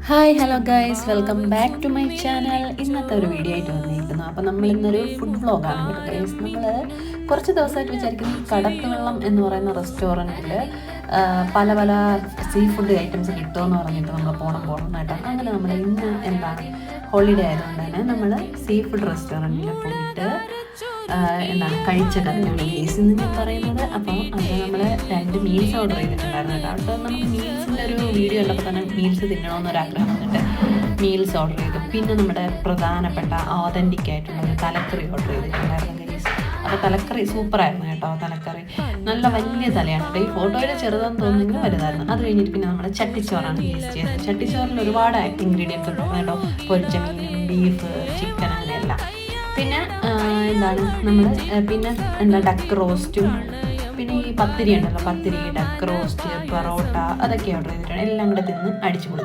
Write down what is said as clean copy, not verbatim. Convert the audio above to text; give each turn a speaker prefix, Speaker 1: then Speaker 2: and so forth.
Speaker 1: Hi hello guys, welcome back to my channel. ഇന്നത്തെ ഒരു video ആയിട്ട് വന്നിരിക്കുന്നു. അപ്പോൾ നമ്മൾ ഇന്നൊരു ഫുഡ് വ്ളോഗാണ് കേട്ടോ ഗൈസ്. നമ്മൾ കുറച്ച് ദിവസമായിട്ട് വിചാരിക്കുന്നു ഈ കടക്ക് വെള്ളം എന്ന് പറയുന്ന റെസ്റ്റോറൻറ്റിൽ പല പല സീ ഫുഡ് ഐറ്റംസ് കിട്ടുമെന്ന് പറഞ്ഞിട്ട് നമ്മൾ പോകണം കേട്ടോ. അങ്ങനെ നമ്മൾ ഇന്ന് എന്താണ് ഹോളിഡേ ആയതുകൊണ്ട് തന്നെ നമ്മൾ സീ ഫുഡ് റെസ്റ്റോറൻറ്റിൽ പോയിട്ട് എന്താണ് കഴിച്ച കറിയാണ് ഗൈസ് ഇന്ന് ഞാൻ പറയുന്നത്. അപ്പോൾ അത് നമ്മൾ 2 മീൽസ് ഓർഡർ ചെയ്തിട്ടുണ്ടായിരുന്നു കേട്ടോ. അവിടെ നമുക്ക് മീൽസിൻ്റെ ഒരു വീഡിയോ ഉള്ളപ്പോൾ തന്നെ മീൽസ് തിന്നണമെന്നൊരാഗ്രഹം വന്നിട്ട് മീൽസ് ഓർഡർ ചെയ്തു. പിന്നെ നമ്മുടെ പ്രധാനപ്പെട്ട ഓതൻറ്റിക് ആയിട്ടുള്ള ഒരു തലക്കറി ഓർഡർ ചെയ്തിട്ടുണ്ടായിരുന്നു ഗൈസ്. അപ്പോൾ തലക്കറി സൂപ്പറായിരുന്നു കേട്ടോ. തലക്കറി നല്ല വലിയ തലയാണ് കേട്ടോ. ഈ ഫോട്ടോയിൽ ചെറുതെന്ന് തോന്നുന്നെങ്കിൽ വലുതായിരുന്നു. അത് കഴിഞ്ഞിട്ട് പിന്നെ നമ്മൾ ചട്ടിച്ചോറാണ് യൂസ് ചെയ്തത്. ചട്ടിച്ചോറിൽ ഒരുപാട് ഇൻഗ്രീഡിയൻസ് ഉണ്ടായിരുന്നു കേട്ടോ. പൊരിച്ച മീൻ, ബീഫ്, ചിക്കൻ അങ്ങനെയെല്ലാം. പിന്നെ എന്താണ് നമ്മൾ പിന്നെ ഡക്ക് റോസ്റ്റും പിന്നെ ഈ പത്തിരി ഉണ്ടല്ലോ, പത്തിരി, ഡക്ക് റോസ്റ്റ്, പൊറോട്ട, അതൊക്കെ ഓർഡർ ചെയ്തിട്ടാണ്. എല്ലാം കൂടെ തിന്ന് അടിച്ചു പൊളിച്ചു.